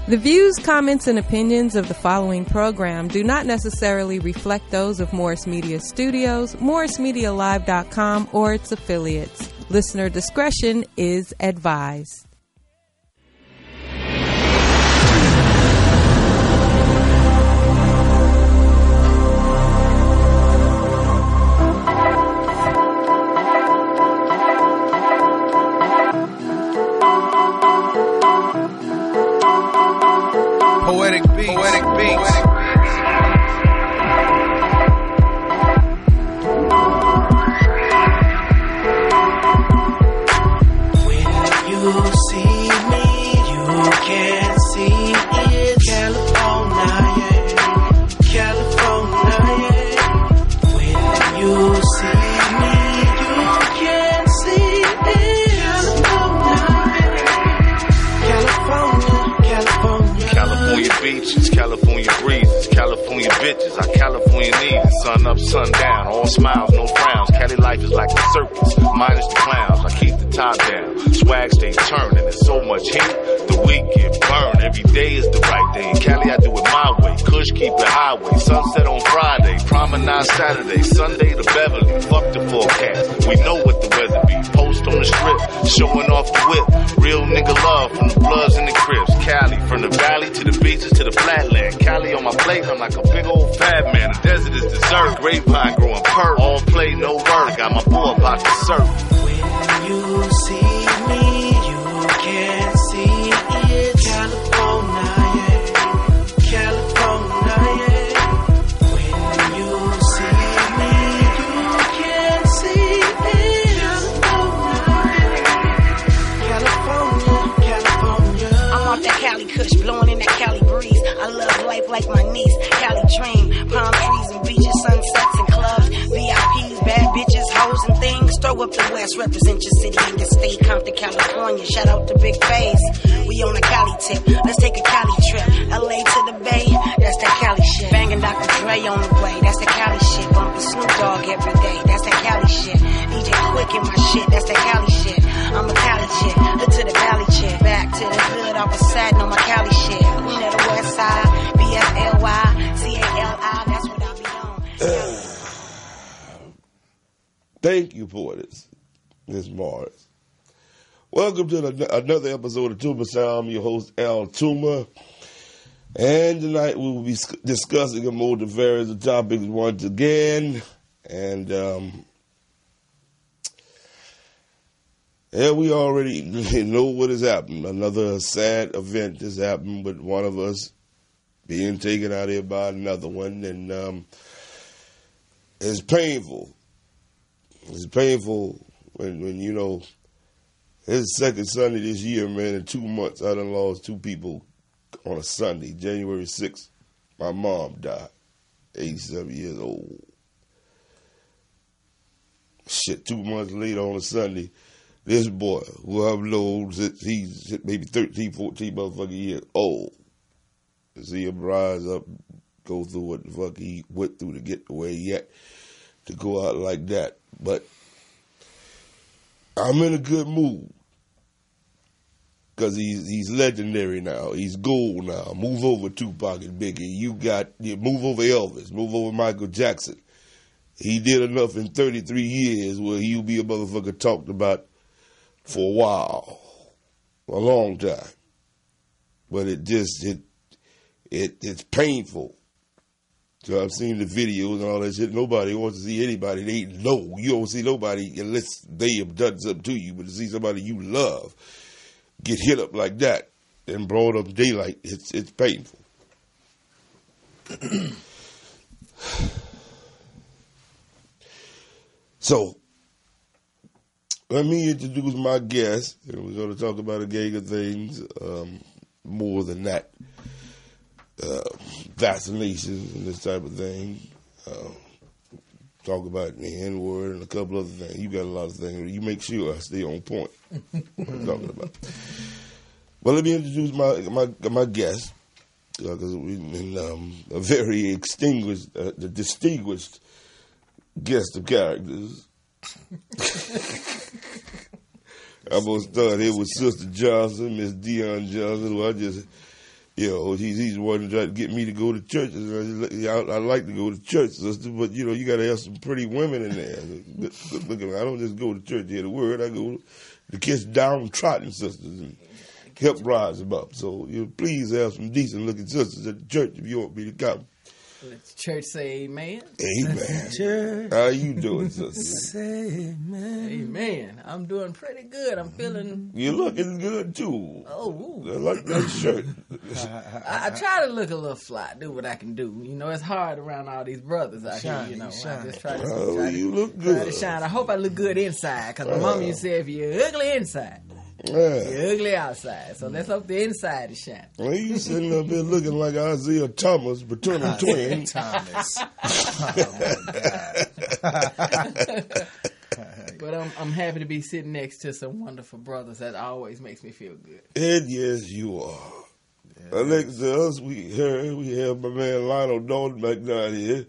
The views, comments, and opinions of the following program do not necessarily reflect those of Morris Media Studios, MorrisMediaLive.com, or its affiliates. Listener discretion is advised. Poetic beats. When you see me, you can see it. California, California. When you see me, you can see it. California. California beaches, California breezes, California bitches, our California needs. Sun up, sun down, all smiles, no frowns. Cali life is like a circus, minus the clowns. I keep the top down, swag stays turning. There's so much heat, the week get burned. Every day is the right day. In Cali, I do it my way. Kush keep it highway. Sunset on Friday, promenade Saturday, Sunday to Beverly. Fuck the forecast, we know what the weather be. Post on the strip, showing off the whip. Real nigga love from the Bloods and the Crips. Cali, from the valley to the beaches to the flatland. Cali on my plate, I'm like a big old fat man. The desert is dessert, grapevine growing perp. All play, no work, got my boy about to surf. When you see me, you can see it. California, California. When you see me, you can see it. California. I'm off that Cali Kush, blowing in that Cali breeze. I love life like my niece, Cali dream. Palm trees and beaches, sunsets and clubs, VIPs, bad bitches, hoes and things. Throw up the West, represent your city and your state. Compton, California, shout out to Big Face. We on a Cali tip, let's take a Cali trip. LA to the Bay, that's that Cali shit. Banging Dr. Dre on the way, that's that Cali shit. Bumping Snoop Dogg every day, that's that Cali shit. DJ Quick in my shit, that's that Cali shit. I'm a Cali chick, hood to the valley chick. Back to the hood, I was satin on my Cali shit. Queen of the West Side, BFLY, that's what I be on. Thank you for this, Miss Morris. Welcome to another episode of Toomer Sound. I'm your host, Al Toomer. And tonight we will be discussing a multivarious of topics once again. And we already know what has happened. Another sad event has happened with one of us being taken out here by another one. And it's painful. It's painful when you know, it's the second Sunday this year, man. In 2 months, I done lost 2 people on a Sunday. January 6th, my mom died, 87 years old. Shit, 2 months later on a Sunday, this boy, who I've known since he's maybe 13, 14 motherfucking years old, to see him rise up, go through what the fuck he went through to get the way he at, to go out like that. But I'm in a good mood because he's legendary now. He's gold now. Move over Tupac and Biggie. You move over Elvis. Move over Michael Jackson. He did enough in 33 years where he'll be a motherfucker talked about for a while, a long time. But it's painful. So I've seen the videos and all that shit. Nobody wants to see anybody they know. You don't see nobody unless they have done something to you. But to see somebody you love get hit up like that and brought up daylight, it's painful. So let me introduce my guest. And we're going to talk about a gang of things, more than that. Vaccinations and this type of thing. Talk about the N-word and a couple other things. You got a lot of things. You make sure I stay on point. What I'm talking about. Well, let me introduce my guest, because we've been a very distinguished guest of characters. I'm going to start here with Sister Johnson, Miss Dion Johnson, who I just You know, he's the one trying to get me to go to church. I like to go to church, sister, but you know, you got to have some pretty women in there. Look at me. I don't just go to church to hear the word. I go to kiss downtrodden sisters and help rise them up. So please have some decent looking sisters at the church if you want me to come. Let the church say amen. Amen. Church. How you doing, sister? Say amen. Amen. I'm doing pretty good. I'm feeling... You're looking good, too. Oh, I like that shirt. I try to look a little fly, do what I can do. You know, it's hard around all these brothers out here, you know. I just try to, you look good. Try to shine. I hope I look good inside, because my mama used to say, if you're ugly inside, you're ugly outside. So let's hope the inside is shining. Well, you sitting up here looking like Isaiah Thomas, paternal twin. Thomas. Oh, my God. But I'm happy to be sitting next to some wonderful brothers. That always makes me feel good. And yes, you are. Next to us, we have my man Lionel Dalton back down here,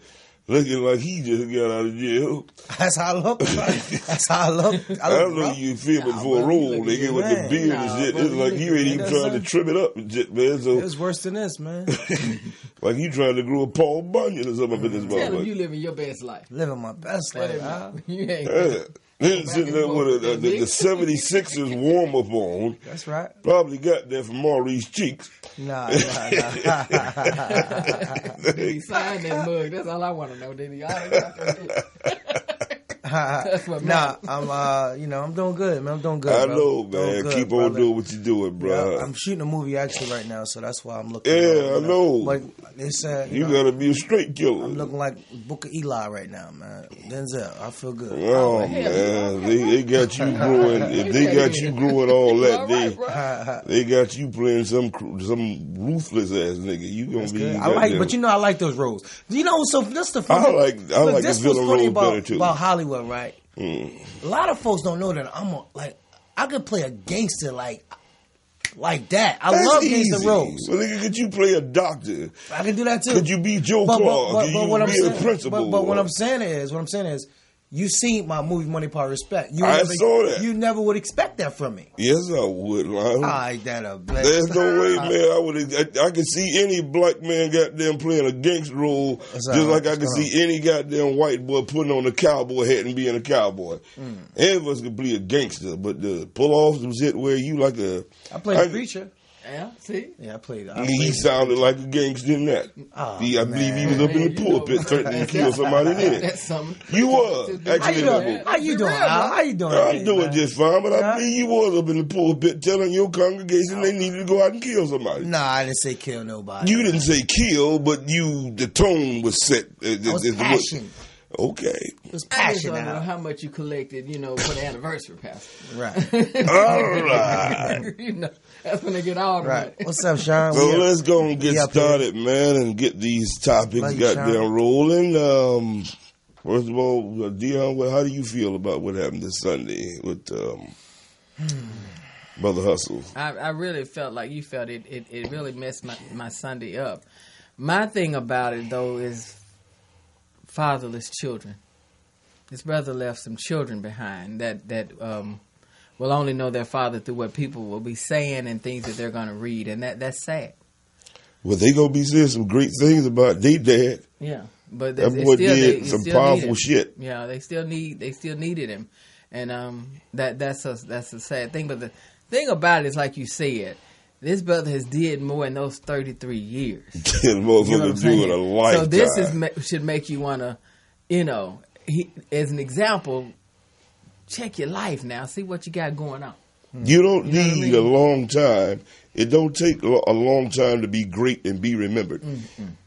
looking like he just got out of jail. That's how I look. That's how I look. I know you filming for a role, nigga, with the beard and shit. It's like you ain't even trying to trim it up and shit, man. So it was worse than this, man. like you trying to grow a Paul Bunyan or something up in this Tell them motherfucker. you living your best life. Living my best life. You ain't. Then sitting there with the 76ers warm up on. That's right. Probably got that from Maurice Cheeks. Nah. Did he sign that mug? That's all I want to know. Did he? That's what nah, I'm doing good, man. I'm doing good. I bro. know, man. Good, keep brother. on doing what you're doing, bro. Yeah, I'm shooting a movie actually right now, so that's why I'm looking. Yeah, I know. But they said you gotta be a straight killer. I'm looking like Book of Eli right now, man. Denzel, I feel good. Oh man, they got you growing. If they got you growing all that, they got you playing some ruthless ass nigga. You gonna be. But I like those roles. You know, so that's the funny. I like the villain role better too. About Hollywood, right? A lot of folks don't know that I could play a gangster like that. That's love gangster roles. Well, nigga, could you play a doctor? I can do that too. Could you be Joe Clark? Could you be a principal? But what I'm saying is, you seen my movie Money, Power, Respect. I saw that. You never would expect that from me. Yes, I would, Lionel. There's no way, man. I could see any black man goddamn playing a gangster role, just like I could see any goddamn white boy putting on a cowboy hat and being a cowboy. Any of us could play a gangster, but to pull off some shit where you like a... I played a preacher. Yeah, see? Yeah, I played. He sounded like a gangster in that. I believe he was up in the pulpit threatening to kill somebody then. That's something. You was. Actually, How you doing, Al? How you doing? I'm doing just fine, but I believe you was up in the pulpit telling your congregation they needed to go out and kill somebody. Nah, I didn't say kill nobody. You didn't say kill, but the tone was set. It was passion. Okay. It was I just passion. don't know how much you collected, for the anniversary, Pastor. Right. All right. That's when they get all right. What's up, Sean? So let's go and get started, man, and get these topics goddamn rolling. First of all, Dion, how do you feel about what happened this Sunday with Brother Hussle? I really felt like you felt it. It really messed my Sunday up. My thing about it, though, is fatherless children. His brother left some children behind that will only know their father through what people will be saying and things that they're going to read, and that's sad. Well, they gonna be saying some great things about their dad. Yeah, but that boy did some powerful shit. Yeah, they still needed him, and that's a sad thing. But the thing about it is, like you said, this brother has did more in those 33 years. Motherfucker doing a lifetime. So this should make you want to, as an example, check your life now. See what you got going on. You don't need a long time. It don't take a long time to be great and be remembered.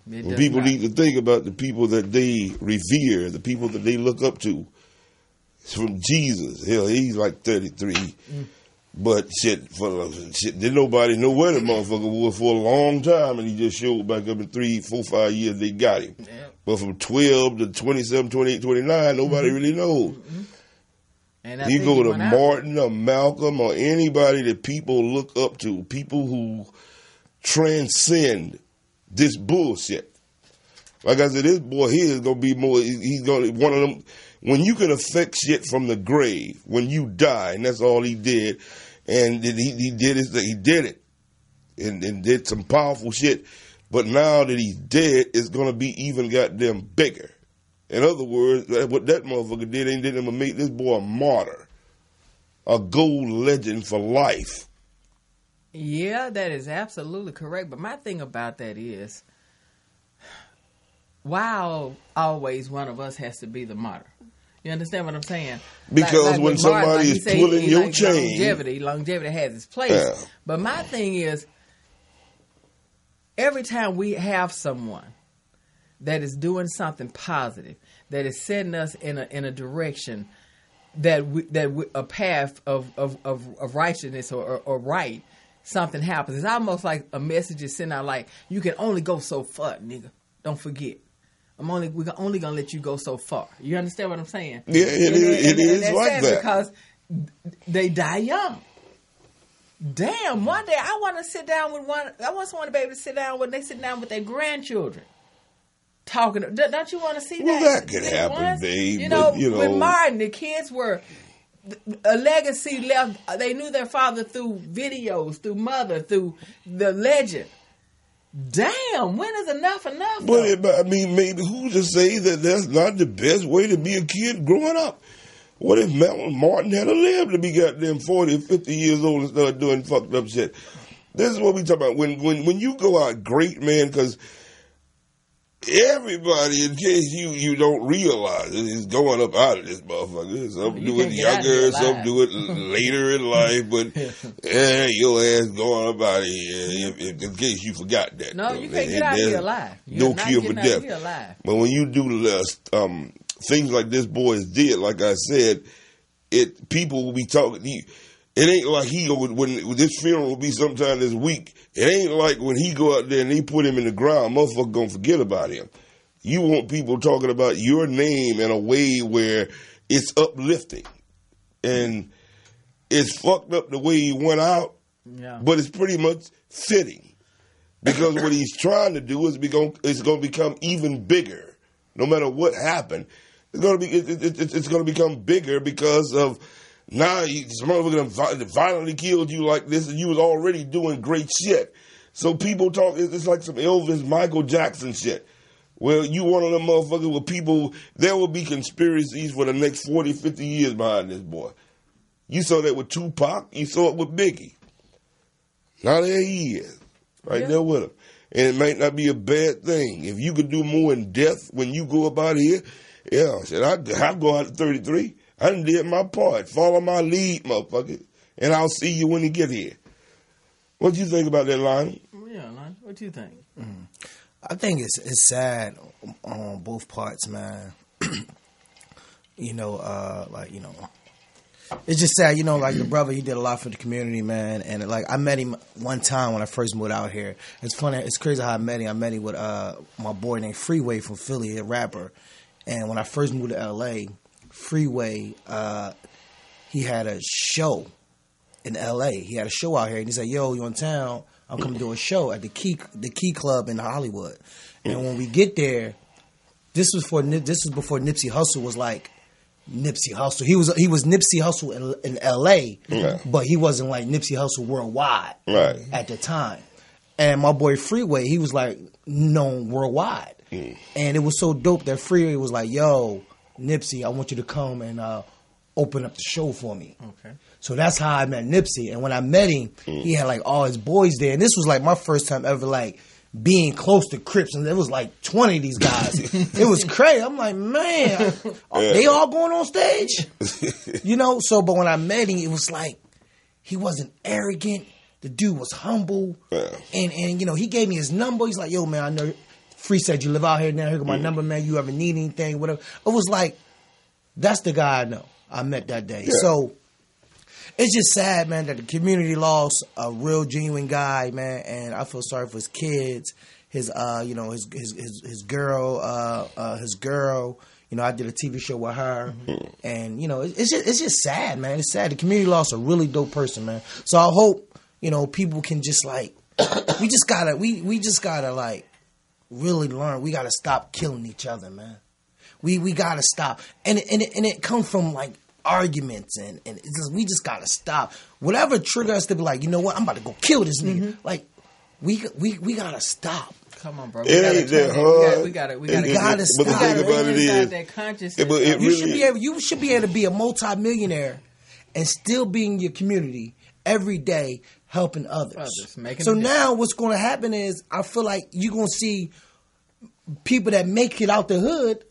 People need to think about the people that they revere, the people that they look up to. From Jesus, hell, he's like 33. But didn't nobody know where the motherfucker was for a long time, and he just showed back up in 3, 4, 5 years they got him. Yeah. But from 12 to 27, 28, 29, nobody really knows. And you go to Martin or Malcolm or anybody that people look up to, people who transcend this bullshit. Like I said, this boy here is going to be more, he's going to one of them. When you can affect shit from the grave, when you die, and that's all he did, and he did his thing, he did it. and did some powerful shit. But now that he's dead, it's going to be even goddamn bigger. In other words, what that motherfucker did ain't did him to make this boy a martyr, a gold legend for life. Yeah, that is absolutely correct. But my thing about that is, why always one of us has to be the martyr? You understand what I'm saying? Because when somebody is pulling your chain, longevity has its place. Yeah. But my thing is, every time we have someone that is doing something positive, that is setting us in a direction a path of righteousness or right, something happens. It's almost like a message is sent out like, you can only go so far, nigga. Don't forget. We're only gonna let you go so far. You understand what I'm saying? Yeah, it is like that. Because they die young. Damn, one day I want to sit down with one. I want someone to be able to sit down when they sit down with their grandchildren, talking. Don't you want to see that? Well, that could happen, babe. You know, with Martin, the kids were a legacy left. They knew their father through videos, through mother, through the legend. Damn, when is enough? But I mean, maybe who's to say that that's not the best way to be a kid growing up? What if Martin had lived to be goddamn 40 or 50 years old and started doing fucked up shit? This is what we talk about. When you go out great, man, because everybody, in case you don't realize it, is going up out of this motherfucker. Some do it younger, some do it later in life, but your ass going up out of here in case you forgot that. No, you can't get out of here alive. No cure for death. But when you do things like this boys did, like I said, people will be talking to you. It ain't like when this funeral will be sometime this week. It ain't like when he go out there and they put him in the ground, motherfucker gonna forget about him. You want people talking about your name in a way where it's uplifting. And it's fucked up the way he went out, but it's pretty much fitting. Because what he's trying to do is it's gonna become even bigger. No matter what happened, it's gonna become bigger because of now some motherfucker violently killed you like this, and you was already doing great shit. So people talk, it's like some Elvis, Michael Jackson shit. Well, you one of them motherfuckers with people, there will be conspiracies for the next 40, 50 years behind this boy. You saw that with Tupac, you saw it with Biggie. Now there he is, right there with him. And it might not be a bad thing. If you could do more in death when you go about here, I'll go out at 33. I done did my part. Follow my lead, motherfucker. And I'll see you when you get here. What do you think about that, Lonnie? Yeah, Lonnie, what do you think? I think it's sad on both parts, man. It's just sad, like the brother, he did a lot for the community, man. And like I met him one time when I first moved out here. It's funny, it's crazy how I met him. I met him with my boy named Freeway from Philly, a rapper. And when I first moved to LA, Freeway, he had a show in LA. He had a show out here, and he said, "Yo, you in town? I'm coming to do a show at the Key Club in Hollywood." And when we get there, this was before Nipsey Hussle was like Nipsey Hussle. He was Nipsey Hussle in LA, but he wasn't like Nipsey Hussle worldwide at the time. And my boy Freeway, he was like known worldwide, and it was so dope that Freeway was like, "Yo, Nipsey, I want you to come and open up the show for me." Okay. So that's how I met Nipsey. And when I met him, he had like all his boys there. And this was like my first time ever like being close to Crips. And there was like 20 of these guys. It was crazy. I'm like, man, are they all going on stage? So, but when I met him, it was like, he wasn't arrogant. The dude was humble. And he gave me his number. He's like, "Yo, man, I know Free said you live out here now. Here got my number, man. You ever need anything, whatever." It was like, that's the guy I know. I met that day. So it's just sad, man, that the community lost a real genuine guy, man. And I feel sorry for his kids, his girl. I did a TV show with her, and it's just sad, man. It's sad. The community lost a really dope person, man. So I hope people can just like we just gotta like really learn. We gotta stop killing each other, man. We gotta stop, and it comes from like arguments, and we just gotta stop. Whatever trigger us to be like, you know what, I'm about to go kill this nigga. Like, we gotta stop. Come on, bro. It ain't that hard. We got to. But the thing about it is, that conscious. You should be able to be a multi-millionaire and still be in your community every day helping others. So now what's going to happen is I feel like you're going to see people that make it out the hood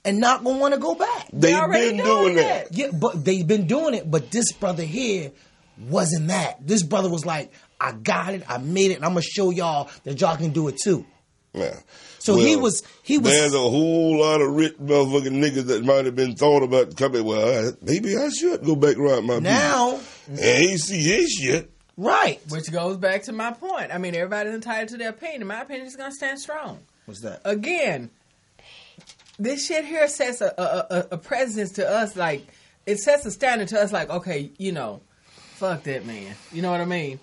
and not going to want to go back. They've been doing that. Yeah, but they've been doing it. But this brother here wasn't that. This brother was like, I got it, I made it, and I'm going to show y'all that y'all can do it too. Yeah. So he was. There's a whole lot of rich motherfucking niggas that might have been thought about coming. Well, maybe I should go back around my now. People. And he see his shit. Right. Which goes back to my point. I mean, everybody's entitled to their opinion. My opinion is going to stand strong. What's that? Again, this shit here sets a precedence to us. Like, it sets a standard to us. Like, okay, fuck that man. You know what I mean?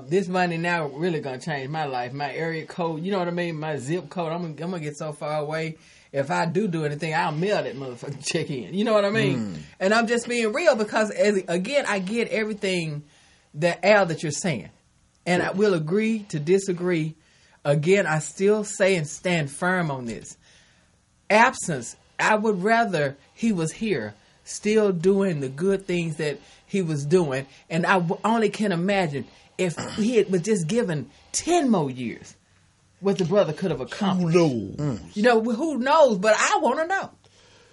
This money now really gonna change my life. My area code, you know what I mean? My zip code. I'm gonna get so far away. If I do anything, I'll mail that motherfucking check in. You know what I mean? And I'm just being real because, again, I get everything that you're saying, and I will agree to disagree. Again, I still say and stand firm on this. Absence. I would rather he was here, still doing the good things that he was doing, and I only can imagine. If he was just given 10 more years, what the brother could have accomplished. Who knows? Who knows? But I want to know.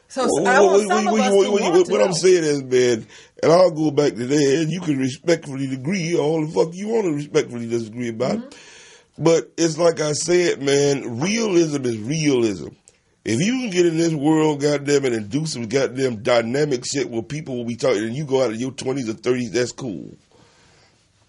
So I want some of us to want to what know. I'm saying is, man, and I'll go back to that, and you can respectfully agree all the fuck you want to respectfully disagree about. But it's like I said, man, realism is realism. If you can get in this world, goddamn it, and do some goddamn dynamic shit where people will be talking, and you go out of your 20s or 30s, that's cool.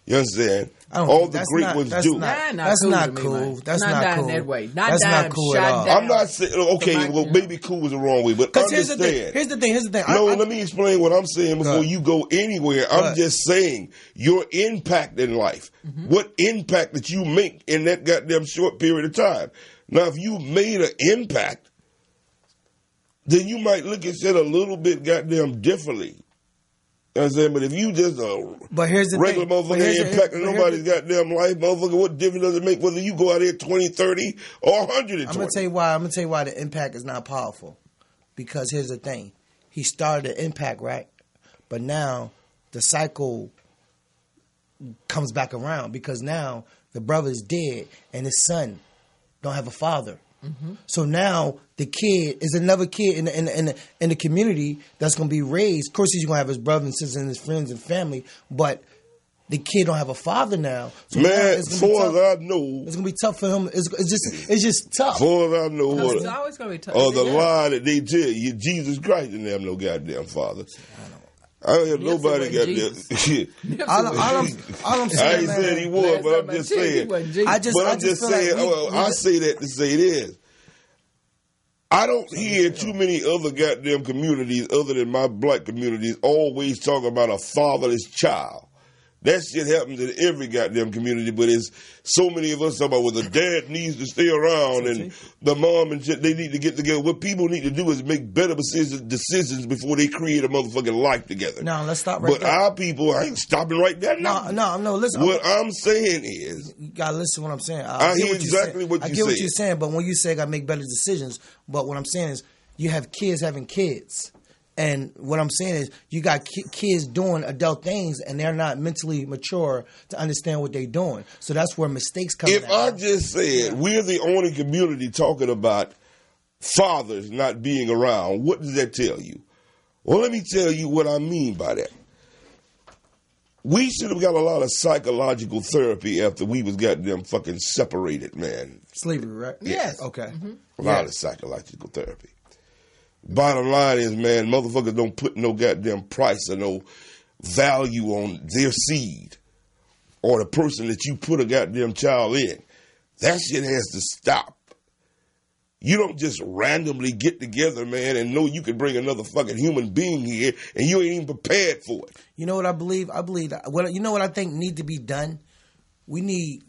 You understand? All the great ones do. That's not cool. That's not cool. That way. That's not cool at all. I'm not saying, okay, well, maybe cool is the wrong way, but understand. Here's the thing. No, let me explain what I'm saying before you go anywhere. I'm just saying your impact in life. What impact that you make in that goddamn short period of time. Now, if you made an impact, then you might look at shit a little bit goddamn differently. You know what I'm saying? But if you just regular motherfucker impacting nobody's goddamn life, motherfucker, what difference does it make whether you go out there 20, 30, or 120? I'm going to tell you why the impact is not powerful. Because here's the thing. He started the impact, right? But now the cycle comes back around because now the brother's dead and his son don't have a father. So now the kid is another kid in the community that's going to be raised. Of course, he's going to have his brothers and sisters and his friends and family, but the kid don't have a father now. So man, as I know, it's going to be tough for him. It's just tough. As I know, it's always going to be tough. Or the lie that they tell you, Jesus Christ didn't have no goddamn father. I don't have nobody got that shit. All I'm saying, I ain't saying he was, but I'm just saying. I'm just saying. I say that to say this. I don't hear too many other goddamn communities other than my black communities always talk about a fatherless child. That shit happens in every goddamn community, but it's so many of us talk about, well, the dad needs to stay around and the mom and shit, they need to get together. What people need to do is make better decisions before they create a motherfucking life together. No, let's stop right there. But our people, I ain't stopping right there. No, listen. What I'm saying is... You gotta listen to what I'm saying. I hear exactly what you're saying. I get what you're saying, but when you say I gotta make better decisions, but what I'm saying is you have kids having kids. And what I'm saying is you got kids doing adult things and they're not mentally mature to understand what they're doing. So that's where mistakes come in. If I just said we're the only community talking about fathers not being around, what does that tell you? Well, let me tell you what I mean by that. We should have got a lot of psychological therapy after we was goddamn fucking separated, man. Slavery, right? Yes. Okay. A lot of psychological therapy. Bottom line is, man, motherfuckers don't put no goddamn price or no value on their seed or the person that you put a goddamn child in. That shit has to stop. You don't just randomly get together, man, and know you can bring another fucking human being here and you ain't even prepared for it. You know what I believe? I believe that. You know what I think need to be done? We need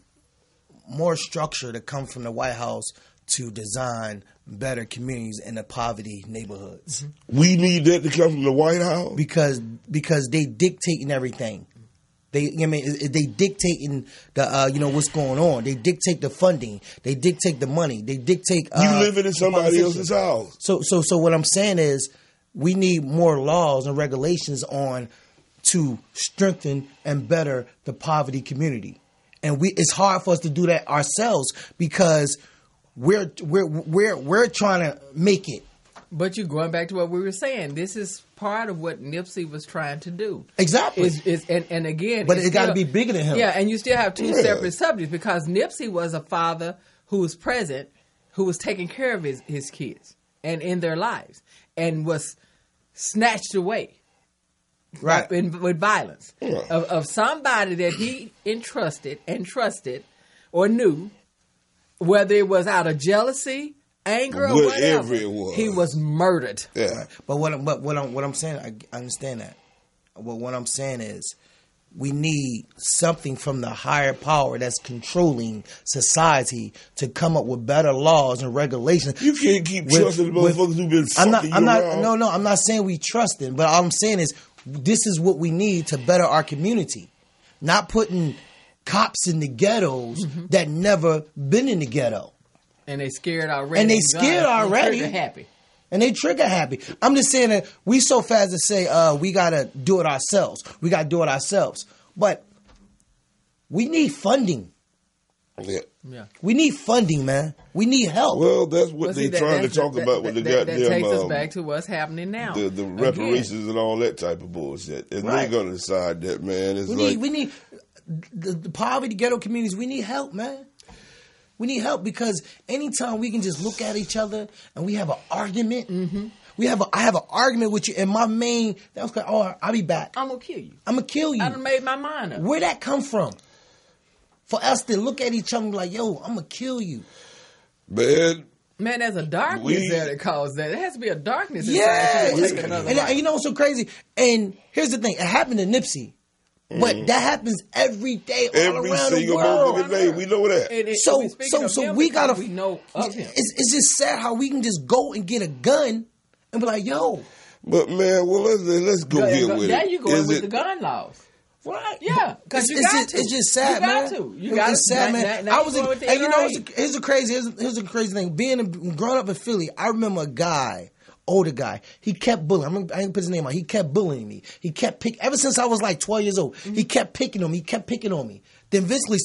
more structure to come from the White House to design better communities in the poverty neighborhoods. We need that to come from the White House? Because they dictating everything. They dictating the what's going on. They dictate the funding. They dictate the money. They dictate. You living in somebody else's house. So what I'm saying is, we need more laws and regulations to strengthen and better the poverty community, and it's hard for us to do that ourselves because we're trying to make it. But you're going back to what we were saying. This is part of what Nipsey was trying to do. Exactly. And again, but it's got to be bigger than him. Yeah, and you still have two separate subjects because Nipsey was a father who was present, who was taking care of his kids and in their lives, and was snatched away, right, with violence of somebody that he entrusted and trusted or knew, whether it was out of jealousy, anger, or whatever, he was murdered. Yeah. Right. But what I'm saying, I understand that. But what I'm saying is, we need something from the higher power that's controlling society to come up with better laws and regulations. You can't keep trusting the motherfuckers who've been fucking around. I'm not saying we trust them, but all I'm saying is this is what we need to better our community. Not putting cops in the ghettos that never been in the ghetto. And they scared already. And they scared already. Trigger happy. And they trigger happy. I'm just saying that we so fast to say we got to do it ourselves. We got to do it ourselves. But we need funding. Yeah. We need funding, man. We need help. Well, that's what they're trying to talk about with the goddamn... That takes us back to what's happening now. The reparations and all that type of bullshit. And they're going to decide that, man. We need the poverty ghetto communities. We need help, man. We need help because anytime we can just look at each other and we have an argument, I have an argument with you, and my main that was like, oh, I'll be back. I'm gonna kill you. I'm gonna kill you. I done made my mind up. Where'd that come from? For us to look at each other and be like, yo, I'm gonna kill you. Man, there's a darkness there that caused that. There has to be a darkness inside. Yeah, and you know what's so crazy? And here's the thing: it happened to Nipsey. But that happens every day, all around the world. Every day, we know that. So we gotta. We know of him. It's just sad how we can just go and get a gun and be like, "Yo." But man, well, let's go here with it. Now you going with the gun laws, right? Yeah, because you got to. It's just sad, man. You got to. It's sad, man. I was, and you know, here's the crazy thing. Growing up in Philly, I remember a guy. Older guy, he kept bullying. I ain't put his name on. He kept bullying me. He kept ever since I was like 12 years old. He kept picking on me. He kept picking on me. Then eventually,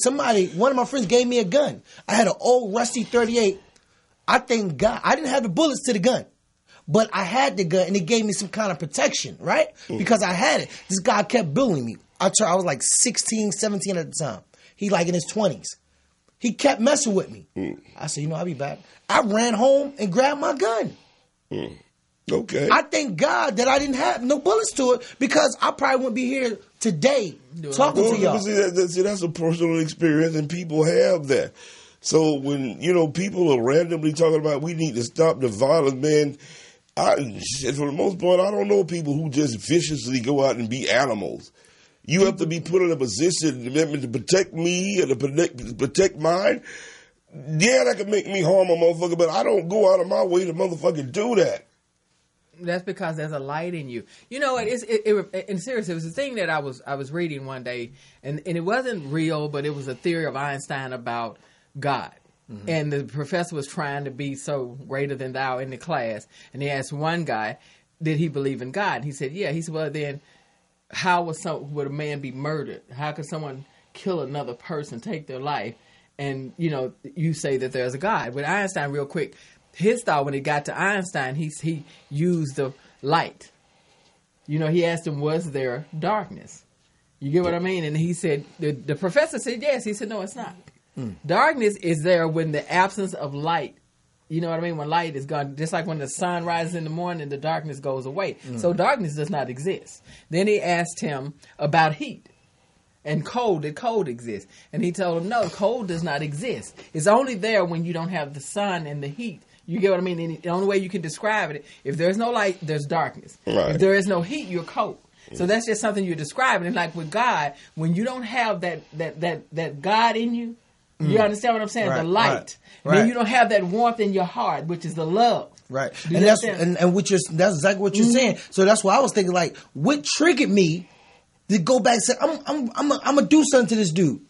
one of my friends gave me a gun. I had an old rusty 38. I thank God I didn't have the bullets to the gun, but I had the gun, and it gave me some kind of protection, right? Because I had it. This guy kept bullying me. I was like 16, 17 at the time. He like in his 20s. He kept messing with me. I said, I'll be back. I ran home and grabbed my gun. Okay. I thank God that I didn't have no bullets to it because I probably wouldn't be here today talking to y'all. See, that's a personal experience, and people have that. So when people are randomly talking about we need to stop the violence, man, for the most part, I don't know people who just viciously go out and be animals. You have to be put in a position to protect me and to protect mine. Yeah, that could make me harm a motherfucker, but I don't go out of my way to motherfucking do that. That's because there's a light in you. You know, and seriously, it was a thing that I was reading one day, and it wasn't real, but it was a theory of Einstein about God. And the professor was trying to be so greater than thou in the class, and he asked one guy, did he believe in God? And he said, yeah. He said, well, then how would a man be murdered? How could someone kill another person, take their life? And, you say that there's a God. With Einstein, real quick, his thought when it got to Einstein, he used the light. He asked him, was there darkness? You get what I mean? And he said, the professor said yes. He said, no, it's not. Darkness is there when the absence of light, you know what I mean? When light is gone, just like when the sun rises in the morning, the darkness goes away. So darkness does not exist. Then he asked him about heat. And cold, did cold exist? And he told him, no, cold does not exist. It's only there when you don't have the sun and the heat. You get what I mean? And the only way you can describe it, if there's no light, there's darkness. Right. If there is no heat, you're cold. So that's just something you're describing. And like with God, when you don't have that God in you, you understand what I'm saying? Right, the light. Right. Then you don't have that warmth in your heart, which is the love. Right. And that's exactly what you're saying. So that's why I was thinking, like, what triggered me to go back and say, I'm gonna do something to this dude.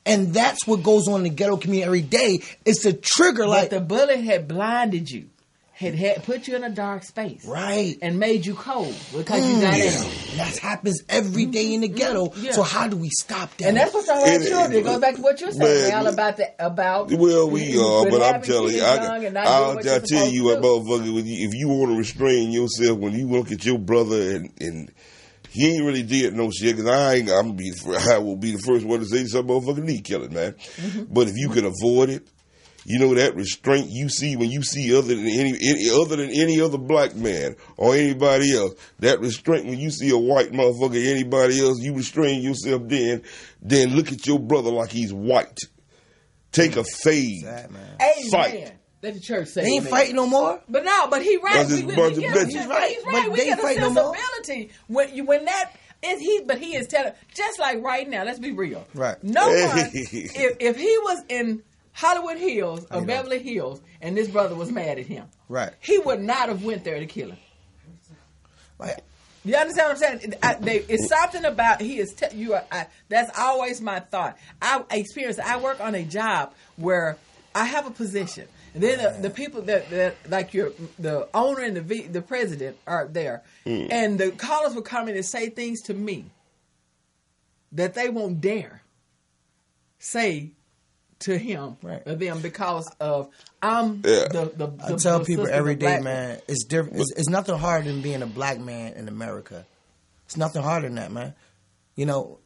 And that's what goes on in the ghetto community every day. It's a trigger, But like the bullet had blinded you, had put you in a dark space, right, and made you cold because you got angry. And that happens every day in the ghetto. Yeah. So how do we stop that? And that's what's wrong with children. It goes back to what you're saying, Al, about. Well, we are, but I'm telling you, I'll tell you what, do. motherfucker. If you want to restrain yourself when you look at your brother and he ain't really did no shit, because I will be the first one to say some motherfucker need killing, man. Mm-hmm. But if you can avoid it, you know that restraint you see when you see other than any other black man or anybody else, that restraint when you see a white motherfucker or anybody else, you restrain yourself then look at your brother like he's white. Take a fade. Fight. Let the church say they ain't fighting no more. But he right. He's right. But we get a sensibility when that is he. But he is telling, just like right now. Let's be real. Right. No one. If he was in Hollywood Hills or Beverly Hills and this brother was mad at him, right, he would not have went there to kill him. Right. You understand what I'm saying? It's something about he is. That's always my thought. I work on a job where I have a position. And then the people that like the owner and the president are there, and the callers will come in and say things to me that they won't dare say to him or them because of I'm the I tell people every day, man, man, it's different. It's nothing harder than being a black man in America. It's nothing harder than that, man. You know,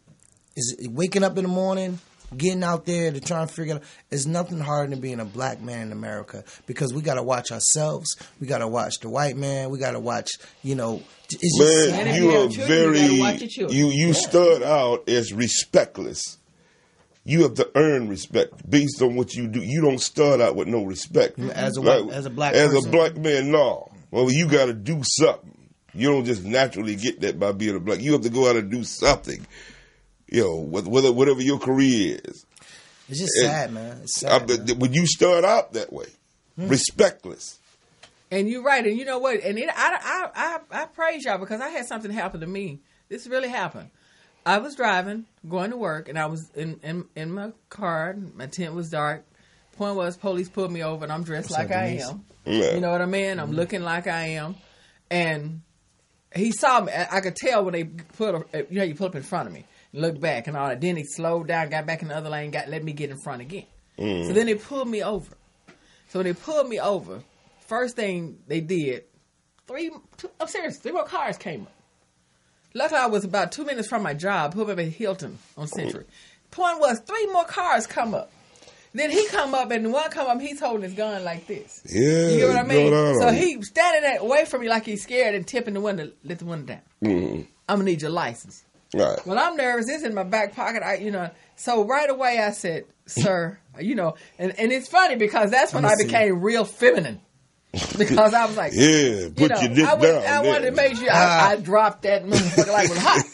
is waking up in the morning, getting out there to try and figure out. It's nothing harder than being a black man in America because we got to watch ourselves. We got to watch the white man. We got to watch, it's just man, you are you start out as respectless. You have to earn respect based on what you do. You don't start out with no respect. As a black man, no. Well, you got to do something. You don't just naturally get that by being a black. You have to go out and do something. Whatever your career is. It's just sad, man. It's sad, man. When you start out that way, respectless. And you're right. And you know what? And I praise y'all because I had something happen to me. This really happened. I was driving, going to work, and I was in my car. My tent was dark. Point was, police pulled me over, and I'm dressed like I am. Yeah. You know what I mean? I'm looking like I am. And he saw me. I could tell when they you pull up in front of me. Looked back and all that. Then he slowed down, got back in the other lane, let me get in front again. So then they pulled me over. So when they pulled me over, first thing they did, three more cars came up. Luckily, I was about 2 minutes from my job, pulled up at Hilton on Century. Point was, 3 more cars come up. Then he come up, and one come up, he's holding his gun like this. Yeah. You know what I mean? So he standing away from me like he's scared and tipping the window, let the window down. Mm-hmm. I'm going to need your license. Right. Well, I'm nervous. It's in my back pocket. So right away I said, sir, and it's funny because that's when I became real feminine. Because I was like, yeah, put your dick down. I wanted to make sure I dropped that motherfucker like it was hot.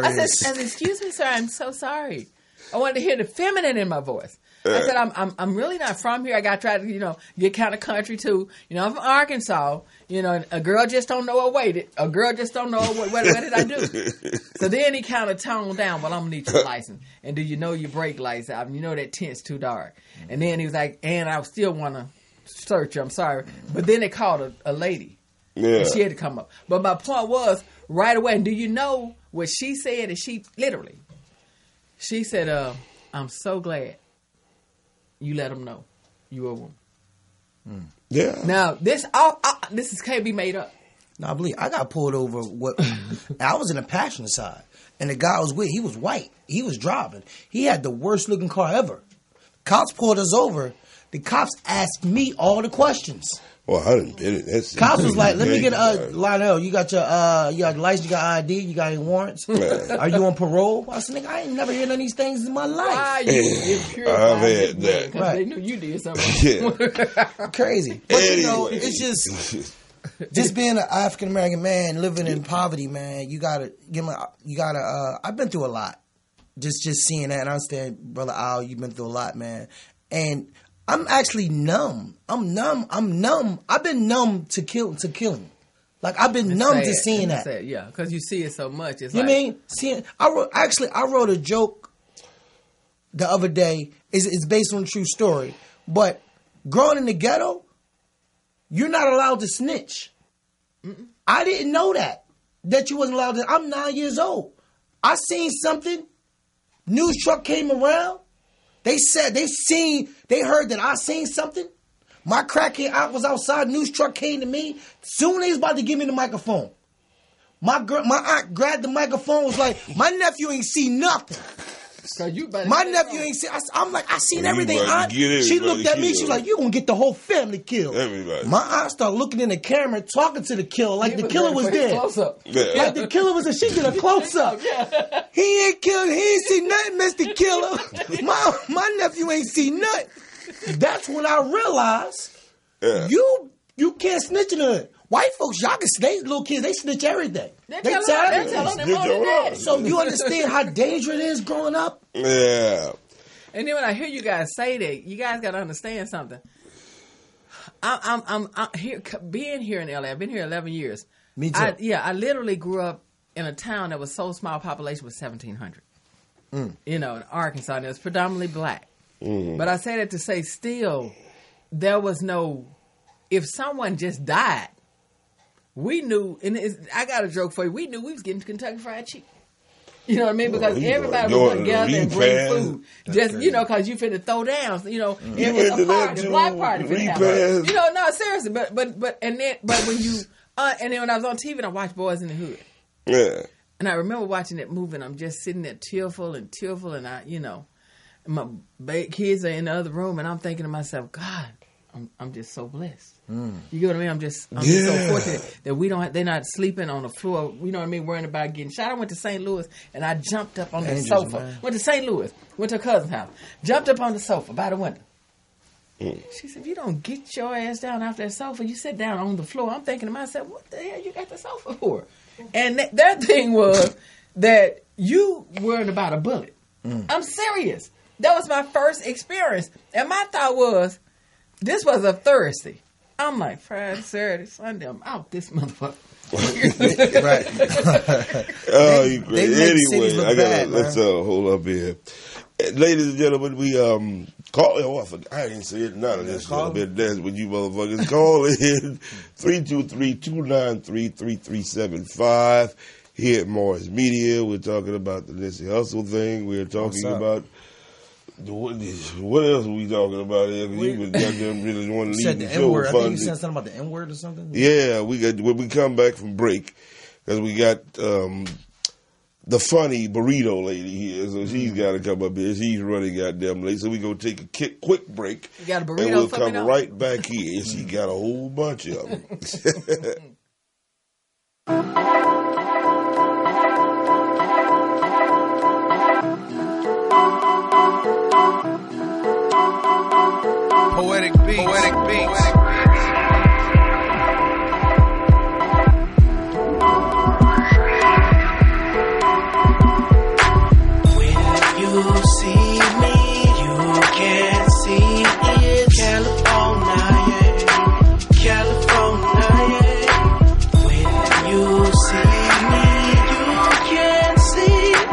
I said, excuse me, sir, I'm so sorry. I wanted to hear the feminine in my voice. I said, I'm really not from here. I got to try to, get kind of country too. I'm from Arkansas. A girl just don't know her weight. A girl just don't know what did I do? So then he kind of toned down. Well, I'm going to need your license. And do you know your brake lights out? You know that tent's too dark. And then he was like, and I still want to search you. I'm sorry. But then they called a lady. Yeah. And she had to come up. But my point was, right away, and do you know what she said? And she said, I'm so glad you let them know you a woman. Yeah. Now, this can't be made up. No, I believe I got pulled over. I was in the passenger side, and the guy I was with, he was white. He was driving. He had the worst looking car ever. Cops pulled us over. The cops asked me all the questions. Well, I didn't get it. Cops was like, "Let me get Lionel. You got your license, you got ID, you got any warrants? Are you on parole?" I said, "Nigga, I ain't never heard any of these things in my life." Why you I've had that. Because they knew you did something. Yeah. Crazy. But it's just being an African American man living in poverty, man. You gotta. I've been through a lot. Just seeing that, and I understand, Brother Al, you've been through a lot, man, and I'm actually numb. I'm numb. I've been numb to killing. Like, I've been numb to seeing that. Sad, yeah, because you see it so much. It's You like, mean? I wrote a joke the other day. It's based on a true story. But growing in the ghetto, you're not allowed to snitch. Mm-mm. I didn't know that you wasn't allowed to. I'm 9 years old. I seen something. News truck came around. They said they heard that I seen something. My crackhead aunt was outside. News truck came to me. Soon they was about to give me the microphone. My aunt grabbed the microphone. Was like, my nephew ain't seen nothing. My nephew ain't seen. I'm like, I seen everything. Aunt. She looked at me. She was like, you gonna get the whole family killed. Everybody. My aunt started looking in the camera, talking to the killer, like the killer was there. Yeah. Like the killer was there. She did a close up. Yeah. He ain't killed. He ain't seen nothing, Mr. Killer. My nephew ain't seen nothing. That's when I realized you can't snitch in the hood. White folks, y'all can snitch. Little kids, they snitch everything. They tell everything. So you understand how dangerous it is growing up? Yeah. And then when I hear you guys say that, you guys got to understand something. I'm here, being here in LA. I've been here 11 years. Me too. I literally grew up in a town that was so small, population was 1,700. You know, in Arkansas, and it was predominantly black. But I say that to say, still, there was no. If someone just died, we knew. And I got a joke for you. We knew we was getting Kentucky Fried Chicken. You know what I mean? Because everybody was together and bring food. Just, you know, because you finna throw down. You know, it's a party, a black party. You know, no, seriously. But when you, and then when I was on TV and I watched Boys in the Hood. Yeah. And I remember watching that movie and I'm just sitting there tearful and I, you know, my kids are in the other room and I'm thinking to myself, God, I'm just so blessed. You get what I mean? I'm just so fortunate that they're not sleeping on the floor, you know what I mean, worrying about getting shot. I went to St. Louis and I jumped up on the sofa. Man. Went to St. Louis, went to a cousin's house, jumped up on the sofa by the window. She said, if you don't get your ass down off that sofa, you sit down on the floor. I'm thinking to myself, what the hell you got the sofa for? And their thing was that you worried about a bullet. I'm serious. That was my first experience. And my thought was, this was a Thursday. I'm like, Friday, Saturday, Sunday, I'm out this motherfucker. Right. Oh, you great. Anyway, let's hold up here. Ladies and gentlemen, we call. I didn't say it. None of this. I've been dancing with you motherfuckers. Call in 323-293-3375. Here at Morris Media, we're talking about the Nipsey Hussle thing. We're talking about what else are we talking about here? You was goddamn really want to leave the show. I think you said something about the N-word or something. Yeah, when we come back from break, because we got the funny burrito lady here, so she's got to come up here. She's running goddamn late, so we gonna take a quick break. You got a burrito, and we'll come right back here. She got a whole bunch of them. Poetic beats. When you see me, you can see it. California. When you see me, you can see it.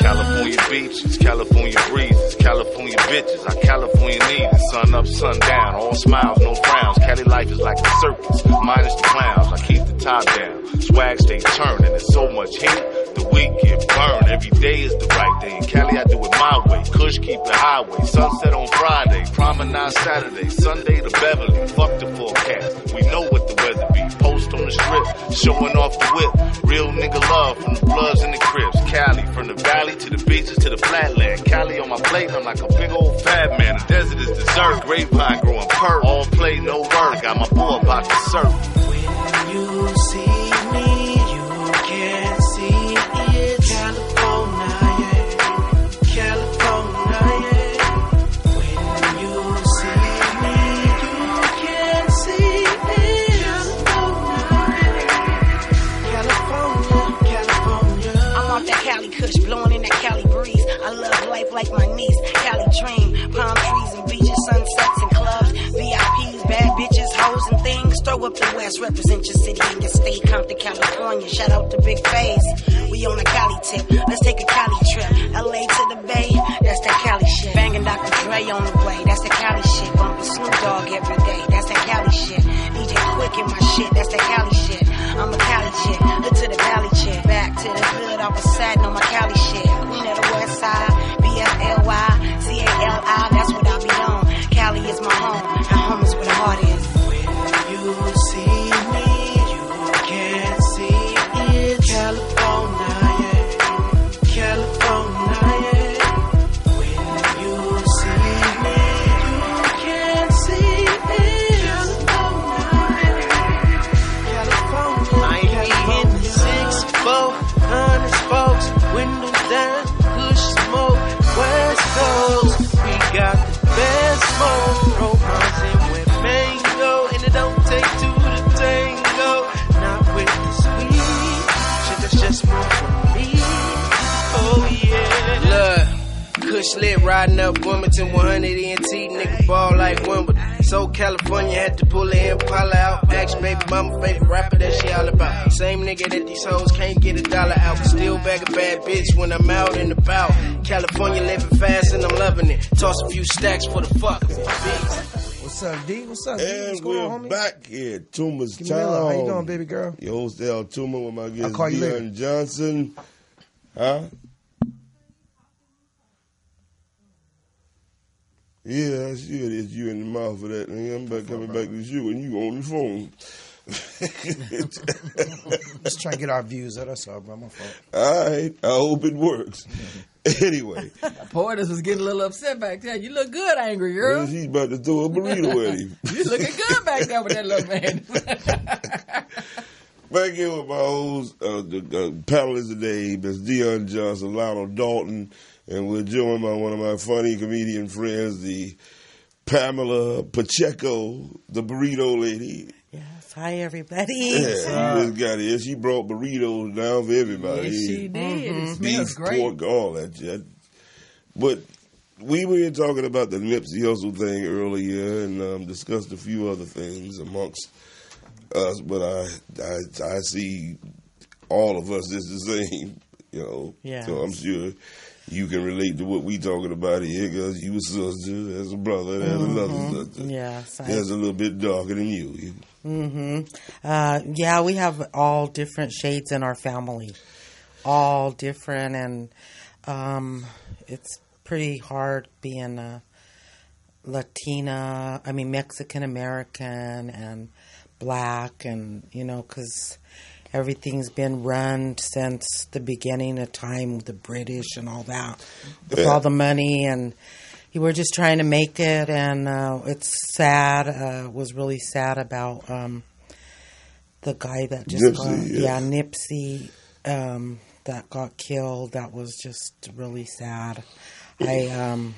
California beaches, California breezes, California bitches, our California needs. Sun up, sun down, all smiles, no frowns. Cali life is like a circus, minus the clowns. I keep the top down, swag stay turning. There's so much heat, the week get burned. Every day is the right day. In Cali, I do it my way. Kush keep the highway. Sunset on Friday, promenade Saturday, Sunday to Beverly. Fuck the forecast. We know what the weather be. Post on the strip, showing off the whip. Real nigga love from the Bloods and the Crips. Cali, from the valley to the beaches to the flatland. Cali on my plate, I'm like a big old fat man. The desert is dessert, grapevine growing perp. All play, no work. Got my boy about to surf. When you see me, you can see it. California. When you see me, you can see it. California. I'm off that Cali Kush, blowing in that Cali breeze. I love life like my niece, Cali dream. Palm trees and beaches, sunsets and clubs. West, represent your city and your state. Compton, California, shout out to Big Face. We on a Cali tip, let's take a Cali trip. LA to the Bay, that's that Cali shit. Banging Dr. Dre on the way, that's that Cali shit. Bumping Snoop Dogg every day, that's that Cali shit. DJ Quick in my shit, that's that Cali shit. I'm a Cali chick, hood to the valley chick. Back to the hood, I was satin on my Cali shit. Queen of the West Side, BFLY, CALI, that's what I be on. Cali is my home, and home is where the heart is. When you see me, you can't see it. California, yeah. California, yeah. When you see me, you can't see it. California, I be in the 6'4", honest folks, windows down, push smoke, West Coast. We got the best smoke, romance and with mango, and it don't take two to tango. Not with the sweet, sugar's just more for me. Oh yeah. Look, Kush lit riding up Wilmington 100 ENT, nigga ball like Wimbledon. So California had to pull the Impala out. Action baby mama favorite rapper, that she all about. Same nigga that these hoes can't get $1 out. Still bag a bad bitch when I'm out and about. California living fast and I'm loving it. Toss a few stacks for the fuck. What's up, D? What's up, D? And What's going we're on, homie? back here at Toomer's Give me a look. Town. How you doing, baby girl? Your host, L. Toomer, with my I'll guest, call you later. Dion Johnson. Huh? Yeah, I see it. It's you in the mouth for that. Nigga. I'm back coming back to you, and you on the phone. Just trying to get our views. That's all, bro. My fault. All right. I hope it works. Anyway. Portis was getting a little upset back there. You look good, angry girl. She's about to throw a burrito at him. You looking good back there with that little man. Back here with my host, the panelists today, Ms. Dion Johnson, Lionel Dalton, and we're joined by one of my funny comedian friends, the Pamela Pacheco, the burrito lady. Yes, hi everybody. Yeah, she just got here. She brought burritos down for everybody. Yes, she did. It smells Beef, great. pork, all that shit. But we were talking about the Nipsey Hussle thing earlier and discussed a few other things amongst us, but I see all of us is the same, you know. Yeah. So I'm sure you can relate to what we talking about here because you a sister, there's a brother, there's another sister. Yes. There's a little bit darker than you. Yeah, we have all different shades in our family. All different, and it's pretty hard being a Latina, Mexican American and Black, and, because everything's been run since the beginning of time with the British and all that, with all the money, and you were just trying to make it, and it's sad. Was really sad about the guy that just Nipsey, that got killed. That was just really sad. I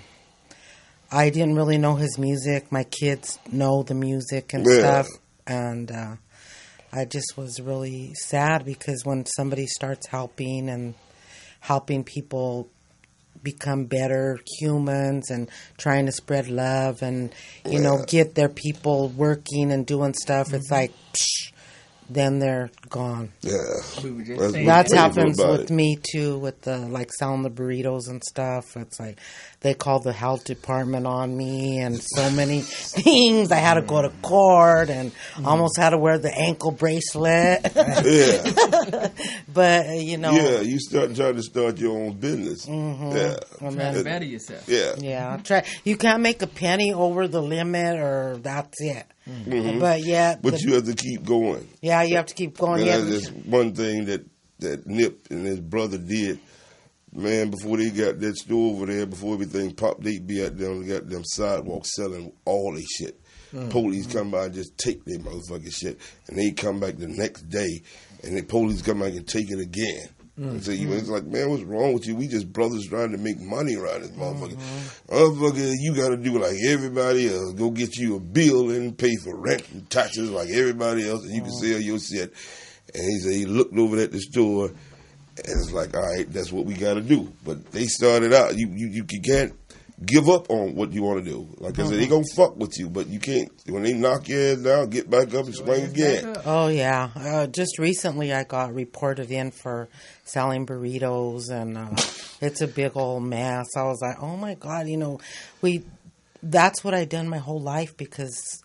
didn't really know his music. My kids know the music and stuff, and I just was really sad because when somebody starts helping people become better humans and trying to spread love and, get their people working and doing stuff, it's like, then they're gone. Yeah. That happens with me too, with the selling the burritos and stuff. It's like they called the health department on me and so many things. I had to go to court and almost had to wear the ankle bracelet. Yeah. But yeah, you trying to start your own business. Yeah. Trying to better yourself. Yeah. Yeah. You can't make a penny over the limit, or that's it. But you have to keep going. Yeah, you have to keep going. And that's one thing that Nip and his brother did. Man, before they got that store over there, before everything popped, they be out there and got them Sidewalk Selling all their shit. Police come by and just take their motherfucking shit, and they come back the next day, and the police come back and take it again. And so it's like, man, what's wrong with you? We just brothers trying to make money around this motherfucker. Motherfucker, you got to do like everybody else. Go get you a bill and pay for rent and taxes like everybody else, and you can sell your shit. And he said he looked over at the store, and it's like, all right, that's what we got to do. But they started out, you can't give up on what you want to do. Like I said, they gonna fuck with you, but you can't. When they knock your head down, get back up and swing again. Oh yeah, just recently I got reported in for selling burritos, and it's a big old mess. I was like, oh my God, that's what I done my whole life because